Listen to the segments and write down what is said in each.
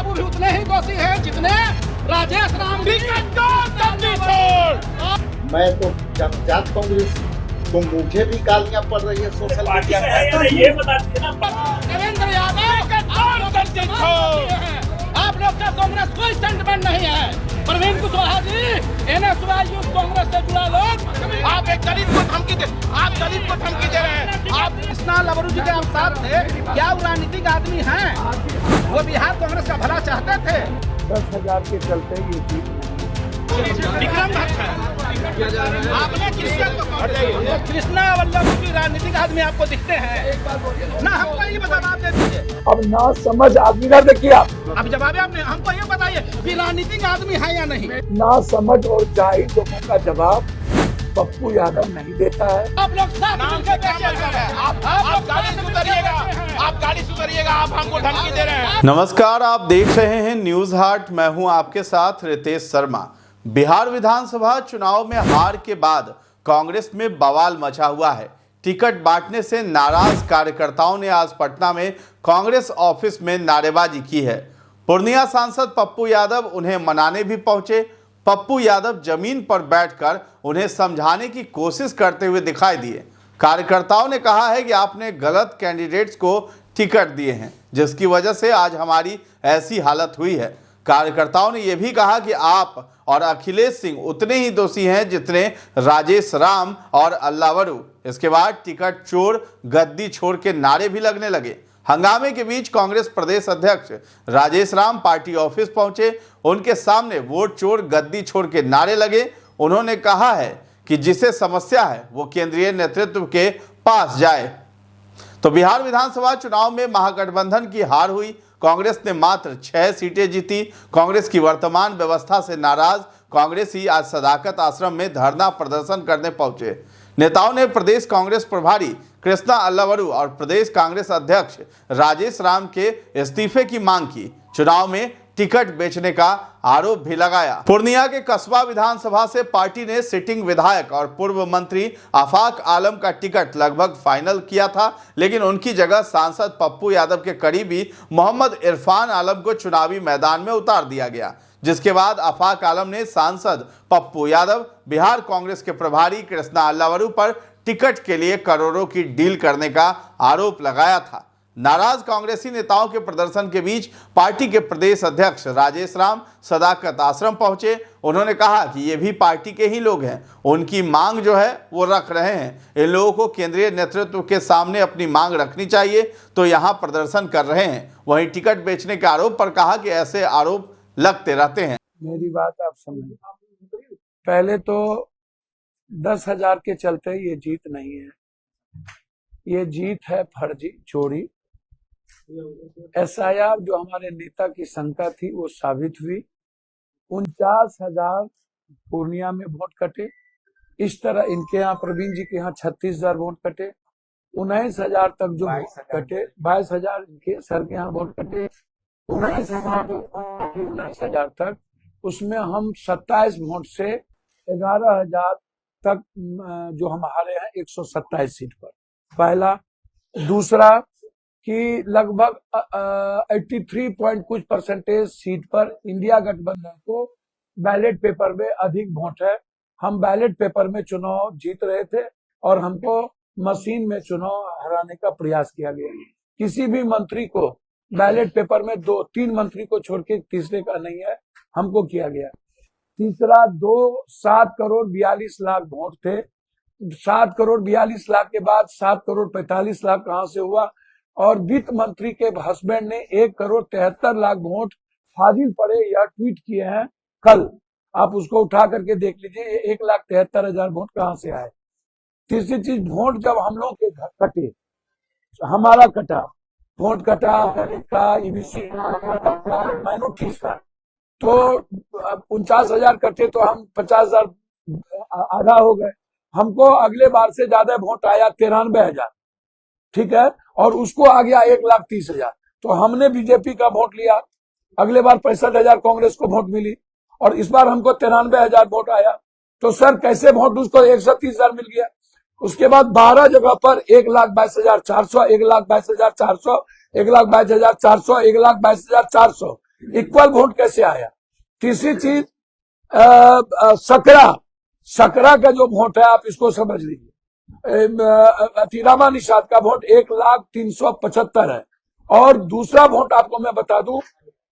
बाबू भी उतने ही दोषी हैं जितने राजेश राम। मैं तो जनजात कांग्रेस तो मुझे भी गालियां पड़ रही है सोशल मीडिया पर। ये बता दीजिए ना, नरेंद्र यादव आप लोग का कांग्रेस कोई सेंटिमेंट नहीं है। प्रवीण कुशवाहा जी, एनएसवाई यूथ कांग्रेस से जुड़ा लोग, आप एक दलित को धमकी दे रहे हैं। आप कृष्णा लवरू जी के हम साथ थे, क्या वो राजनीतिक आदमी हैं? वो बिहार कांग्रेस का भला चाहते थे। 10,000 के चलते ये चीज विक्रम भट्ट है। आपने कृष्णा वल्लभ की राजनीतिक आदमी आपको दिखते हैं ना? हमको ये बताना, आप दे दीजिए। अब ना समझ आदमी ना देखिए आप, अब जवाब आपने हमको ये बताइए कि राजनीतिक आदमी है या नहीं? ना समझ और जाहिल लोगों का जवाब पप्पू यादव नहीं देता है। आप लोग साथ मिलकर आप गाड़ी सुधरिएगा, आप हमको धमकी दे रहे हैं। नमस्कार, आप देख रहे हैं न्यूज हाट। मैं हूं आपके साथ रितेश शर्मा। बिहार विधानसभा चुनाव में हार के बाद कांग्रेस में बवाल मचा हुआ है। टिकट बांटने से नाराज कार्यकर्ताओं ने आज पटना में कांग्रेस ऑफिस में नारेबाजी की है। पूर्णिया सांसद पप्पू यादव उन्हें मनाने भी पहुंचे। पप्पू यादव जमीन पर बैठकर उन्हें समझाने की कोशिश करते हुए दिखाई दिए। कार्यकर्ताओं ने कहा है कि आपने गलत कैंडिडेट्स को टिकट दिए हैं, जिसकी वजह से आज हमारी ऐसी हालत हुई है। कार्यकर्ताओं ने यह भी कहा कि आप और अखिलेश सिंह उतने ही दोषी हैं जितने राजेश राम और अल्लावरू। इसके बाद टिकट चोर, गद्दी छोड़ के नारे भी लगने लगे। हंगामे के बीच कांग्रेस प्रदेश अध्यक्ष राजेश राम पार्टी ऑफिस पहुंचे। उनके सामने वोट चोर, गद्दी छोड़ के नारे लगे। उन्होंने कहा है कि जिसे समस्या है वो केंद्रीय नेतृत्व के पास जाए। तो बिहार विधानसभा चुनाव में महागठबंधन की हार हुई। कांग्रेस ने मात्र 6 सीटें जीती। कांग्रेस की वर्तमान व्यवस्था से नाराज कांग्रेसी आज सदाकत आश्रम में धरना प्रदर्शन करने पहुंचे। नेताओं ने प्रदेश कांग्रेस प्रभारी कृष्णा अल्लावरू और प्रदेश कांग्रेस अध्यक्ष राजेश राम के इस्तीफे की मांग की। चुनाव में टिकट बेचने का आरोप भी लगाया। पूर्णिया के कस्बा विधानसभा से पार्टी ने सिटिंग विधायक और पूर्व मंत्री आफाक आलम का टिकट लगभग फाइनल किया था, लेकिन उनकी जगह सांसद पप्पू यादव के करीबी मोहम्मद इरफान आलम को चुनावी मैदान में उतार दिया गया, जिसके बाद आफाक आलम ने सांसद पप्पू यादव, बिहार कांग्रेस के प्रभारी कृष्णा अल्लावरू पर टिकट के लिए करोड़ों की डील करने का आरोप लगाया था। नाराज कांग्रेसी नेताओं के प्रदर्शन के बीच पार्टी के प्रदेश अध्यक्ष राजेश राम सदाकत आश्रम पहुंचे। उन्होंने कहा कि ये भी पार्टी के ही लोग हैं, उनकी मांग जो है वो रख रहे हैं। इन लोगों को केंद्रीय नेतृत्व के सामने अपनी मांग रखनी चाहिए, तो यहाँ प्रदर्शन कर रहे हैं। वहीं टिकट बेचने के आरोप पर कहा कि ऐसे आरोप लगते रहते हैं। मेरी बात आप समझ, पहले तो 10,000 के चलते ये जीत नहीं है, ये जीत है फर्जी, चोरी। SIR जो हमारे नेता की शंका थी वो साबित हुई। 49,000 पूर्णिया में वोट कटे। इस तरह इनके यहाँ प्रवीण जी के यहाँ 36,000 वोट कटे। 19,000 तक जो कटे, 22,000 इनके सर के यहाँ वोट कटे। 19,000 तक, उसमें हम 27 वोट से 11,000 तक जो हम हारे हैं 127 सीट पर। पहला। दूसरा कि लगभग 83 पॉइंट कुछ परसेंटेज सीट पर इंडिया गठबंधन को बैलेट पेपर में अधिक वोट है। हम बैलेट पेपर में चुनाव जीत रहे थे और हमको मशीन में चुनाव हराने का प्रयास किया गया। किसी भी मंत्री को बैलेट पेपर में 2-3 मंत्री को छोड़ के तीसरे का नहीं है, हमको किया गया। तीसरा, 7 करोड़ 42 लाख वोट थे। 7 करोड़ 42 लाख के बाद 7 करोड़ 45 लाख कहां से हुआ? और वित्त मंत्री के हस्बैंड ने 1 करोड़ 73 लाख वोट फाजिल पड़े या ट्वीट किए हैं कल, आप उसको उठा करके देख लीजिए। 1,73,000 वोट कहां से आए? तीसरी चीज, वोट जब हम लोग के घर कटे, हमारा कटा वोट, कटा का EBC माइनॉरिटीज का, तो 49,000 कटे तो हम 50,000 आधा हो गए। हमको अगले बार से ज्यादा वोट आया 93,000, ठीक है, और उसको आ गया 1,30,000। तो हमने बीजेपी का वोट लिया। अगले बार 65,000 कांग्रेस को वोट मिली और इस बार हमको 93,000 वोट आया। तो सर कैसे वोट उसको 130,000 मिल गया? उसके बाद 12 जगह पर 1,22,400, 1,22,400, 1,22,400, 1,22,400, इक्वल वोट कैसे आया। तीसरी चीज सकरा का जो वोट है आप इसको समझ लीजिए। रामा निषाद का वोट 1,03,75 है। और दूसरा वोट आपको मैं बता दूं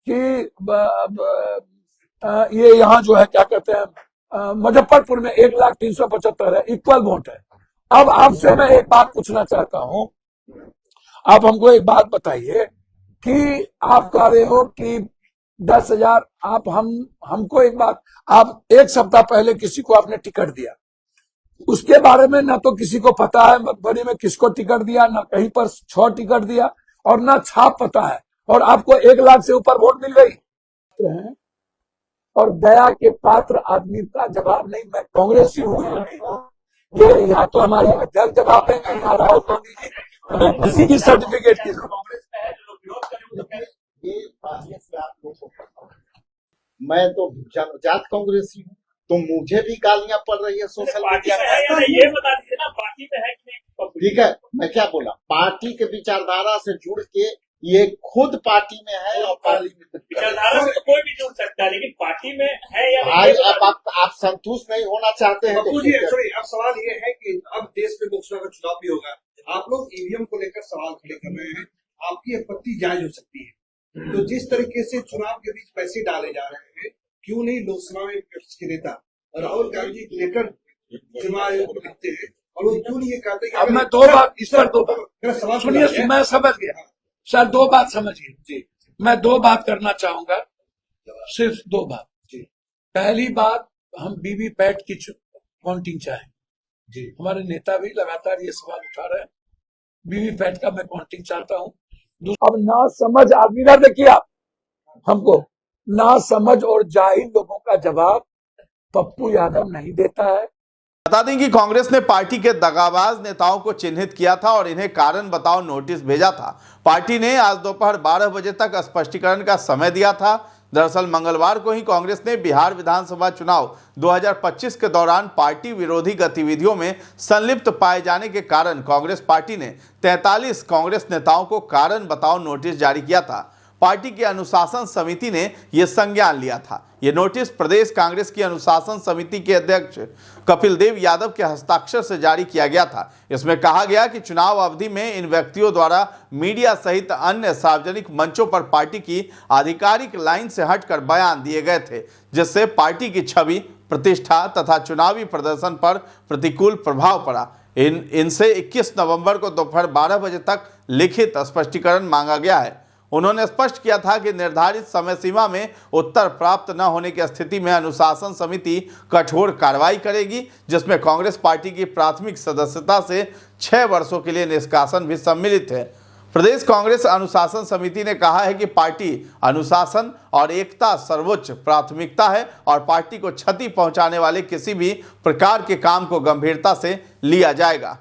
कि ये यहाँ जो है क्या कहते हैं मुजफ्फरपुर में 1,03,75 है, इक्वल वोट है। अब आपसे मैं एक बात पूछना चाहता हूं, आप हमको एक बात बताइए कि आप कह रहे हो कि 10,000 आप हमको एक बात, आप एक सप्ताह पहले किसी को आपने टिकट दिया, उसके बारे में ना तो किसी को पता है मधुबनी में किसको टिकट दिया, ना कहीं पर 6 टिकट दिया और ना छाप पता है, और आपको 1 लाख से ऊपर वोट मिल गई। और दया के पात्र आदमी का जवाब नहीं, मैं कांग्रेसी हूँ ये यहाँ तो हमारे अध्यक्ष जवाब है, राहुल गांधी जी किसी की सर्टिफिकेट की ये बात से आप लोगों को पता है। मैं तो जनजात कांग्रेसी हूँ, तो मुझे भी गालियां पड़ रही है सोशल मीडिया पर। ये बता दीजिए ना पार्टी में है कि नहीं। ठीक है, मैं क्या बोला, पार्टी के विचारधारा से जुड़ के ये खुद पार्टी में है और पार्टी में विचारधारा से तो कोई भी जुड़ सकता है, लेकिन पार्टी में है या भाई नहीं। अब आप संतुष्ट नहीं होना चाहते हैं बापू जी, सॉरी, अब सवाल ये है कि अब देश में लोकसभा का चुनाव भी होगा, आप लोग ईवीएम को लेकर सवाल खड़े कर रहे हैं, आपकी आपत्ति जायज हो सकती है। तो जिस तरीके से चुनाव के बीच पैसे डाले जा रहे हैं, क्यों नहीं लोकसभा में विपक्ष के नेता राहुल गांधी लेटर चुनाव आयोग को लिखते हैं और वो क्यों नहीं ये कहते कि अब मैं दो बात इस पर मेरा सवाल सुनिए, मैं समझ गया सर, 2 बात समझिए। मैं 2 बात करना चाहूंगा, सिर्फ 2 बात। पहली बात, हम वीवीपैट की काउंटिंग चाहें। हमारे नेता भी लगातार ये सवाल उठा रहे हैं, वीवीपैट का मैं काउंटिंग चाहता हूं। अब ना समझ आदमी ना देखिए आप, हमको ना समझ और जाहिल लोगों का जवाब पप्पू यादव नहीं देता है। बता दें कि कांग्रेस ने पार्टी के दगाबाज नेताओं को चिन्हित किया था और इन्हें कारण बताओ नोटिस भेजा था। पार्टी ने आज दोपहर 12 बजे तक स्पष्टीकरण का समय दिया था। दरअसल मंगलवार को ही कांग्रेस ने बिहार विधानसभा चुनाव 2025 के दौरान पार्टी विरोधी गतिविधियों में संलिप्त पाए जाने के कारण कांग्रेस पार्टी ने 43 कांग्रेस नेताओं को कारण बताओ नोटिस जारी किया था। पार्टी की अनुशासन समिति ने यह संज्ञान लिया था। यह नोटिस प्रदेश कांग्रेस की अनुशासन समिति के अध्यक्ष कपिल देव यादव के हस्ताक्षर से जारी किया गया था। इसमें कहा गया कि चुनाव अवधि में इन व्यक्तियों द्वारा मीडिया सहित अन्य सार्वजनिक मंचों पर पार्टी की आधिकारिक लाइन से हटकर बयान दिए गए थे, जिससे पार्टी की छवि, प्रतिष्ठा तथा चुनावी प्रदर्शन पर प्रतिकूल प्रभाव पड़ा। इनसे 21 नवंबर को दोपहर 12 बजे तक लिखित स्पष्टीकरण मांगा गया है। उन्होंने स्पष्ट किया था कि निर्धारित समय सीमा में उत्तर प्राप्त न होने की स्थिति में अनुशासन समिति कठोर कार्रवाई करेगी, जिसमें कांग्रेस पार्टी की प्राथमिक सदस्यता से 6 वर्षों के लिए निष्कासन भी सम्मिलित है। प्रदेश कांग्रेस अनुशासन समिति ने कहा है कि पार्टी अनुशासन और एकता सर्वोच्च प्राथमिकता है और पार्टी को क्षति पहुंचाने वाले किसी भी प्रकार के काम को गंभीरता से लिया जाएगा।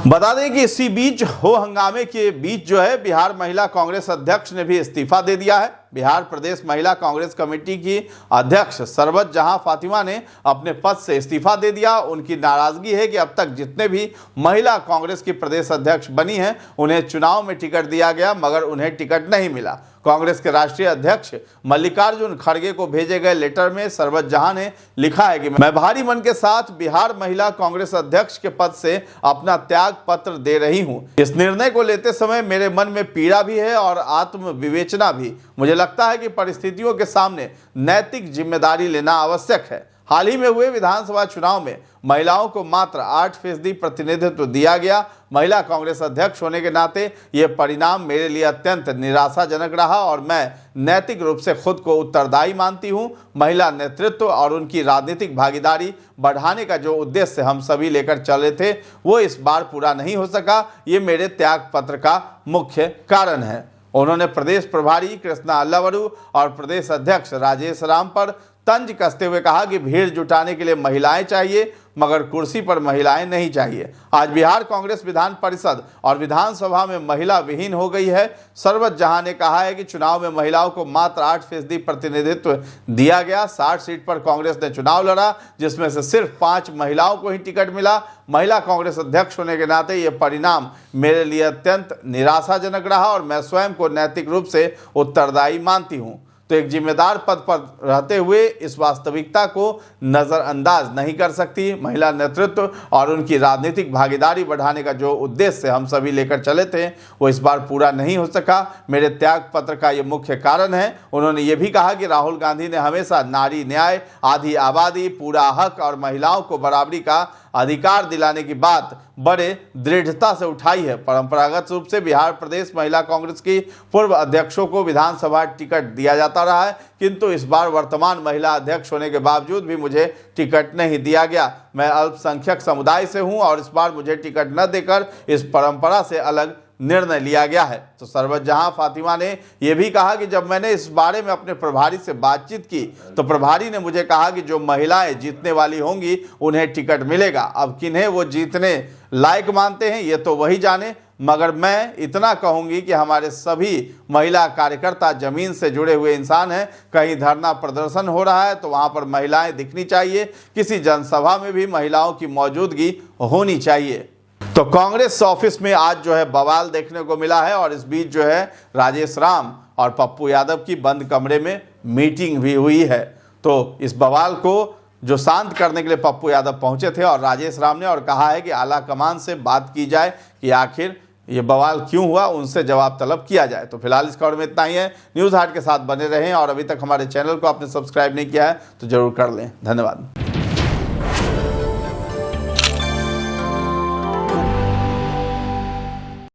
बता दें कि इसी बीच हो हंगामे के बीच जो है बिहार महिला कांग्रेस अध्यक्ष ने भी इस्तीफा दे दिया है। बिहार प्रदेश महिला कांग्रेस कमेटी की अध्यक्ष सरबत जहां फातिमा ने अपने पद से इस्तीफा दे दिया। उनकी नाराजगी है कि अब तक जितने भी महिला कांग्रेस की प्रदेश अध्यक्ष बनी हैं उन्हें चुनाव में टिकट दिया गया, मगर उन्हें टिकट नहीं मिला। कांग्रेस के राष्ट्रीय अध्यक्ष मल्लिकार्जुन खड़गे को भेजे गए लेटर में सरबत जहां ने लिखा है कि मैं भारी मन के साथ बिहार महिला कांग्रेस अध्यक्ष के पद से अपना त्याग पत्र दे रही हूं। इस निर्णय को लेते समय मेरे मन में पीड़ा भी है और आत्म विवेचना भी। मुझे लगता है कि परिस्थितियों के सामने नैतिक जिम्मेदारी लेना आवश्यक है। हाल ही में हुए विधानसभा चुनाव में महिलाओं को मात्र 8% प्रतिनिधित्व दिया गया। महिला कांग्रेस अध्यक्ष होने के नाते यह परिणाम मेरे लिए अत्यंत निराशाजनक रहा और मैं नैतिक रूप से खुद को उत्तरदायी मानती हूं। महिला नेतृत्व और उनकी राजनीतिक भागीदारी बढ़ाने का जो उद्देश्य हम सभी लेकर चले थे वो इस बार पूरा नहीं हो सका। ये मेरे त्याग पत्र का मुख्य कारण है। उन्होंने प्रदेश प्रभारी कृष्णा अल्लावरू और प्रदेश अध्यक्ष राजेश राम पर तंज कसते हुए कहा कि भीड़ जुटाने के लिए महिलाएं चाहिए, मगर कुर्सी पर महिलाएं नहीं चाहिए। आज बिहार कांग्रेस विधान परिषद और विधानसभा में महिला विहीन हो गई है। सरबत जहां ने कहा है कि चुनाव में महिलाओं को मात्र 8% प्रतिनिधित्व दिया गया। 60 सीट पर कांग्रेस ने चुनाव लड़ा, जिसमें से सिर्फ 5 महिलाओं को ही टिकट मिला। महिला कांग्रेस अध्यक्ष होने के नाते यह परिणाम मेरे लिए अत्यंत निराशाजनक रहा और मैं स्वयं को नैतिक रूप से उत्तरदायी मानती हूँ। तो एक जिम्मेदार पद पर रहते हुए इस वास्तविकता को नज़रअंदाज नहीं कर सकती। महिला नेतृत्व और उनकी राजनीतिक भागीदारी बढ़ाने का जो उद्देश्य हम सभी लेकर चले थे वो इस बार पूरा नहीं हो सका। मेरे त्याग पत्र का ये मुख्य कारण है। उन्होंने ये भी कहा कि राहुल गांधी ने हमेशा नारी न्याय, आधी आबादी, पूरा हक और महिलाओं को बराबरी का अधिकार दिलाने की बात बड़े दृढ़ता से उठाई है। परंपरागत रूप से बिहार प्रदेश महिला कांग्रेस की पूर्व अध्यक्षों को विधानसभा टिकट दिया जाता रहा है, किंतु इस बार वर्तमान महिला अध्यक्ष होने के बावजूद भी मुझे टिकट नहीं दिया गया। मैं अल्पसंख्यक समुदाय से हूं और इस बार मुझे टिकट न देकर इस परंपरा से अलग निर्णय लिया गया है। तो सरबत जहां फातिमा ने यह भी कहा कि जब मैंने इस बारे में अपने प्रभारी से बातचीत की तो प्रभारी ने मुझे कहा कि जो महिलाएं जीतने वाली होंगी उन्हें टिकट मिलेगा। अब किन्हें वो जीतने लायक मानते हैं ये तो वही जाने, मगर मैं इतना कहूंगी कि हमारे सभी महिला कार्यकर्ता जमीन से जुड़े हुए इंसान हैं। कहीं धरना प्रदर्शन हो रहा है तो वहां पर महिलाएं दिखनी चाहिए, किसी जनसभा में भी महिलाओं की मौजूदगी होनी चाहिए। तो कांग्रेस ऑफिस में आज जो है बवाल देखने को मिला है और इस बीच जो है राजेश राम और पप्पू यादव की बंद कमरे में मीटिंग भी हुई है। तो इस बवाल को जो शांत करने के लिए पप्पू यादव पहुंचे थे और राजेश राम ने और कहा है कि आला कमान से बात की जाए कि आखिर ये बवाल क्यों हुआ, उनसे जवाब तलब किया जाए। तो फिलहाल इस खबर में इतना ही है। न्यूज़ हाट के साथ बने रहें और अभी तक हमारे चैनल को आपने सब्सक्राइब नहीं किया है तो जरूर कर लें। धन्यवाद।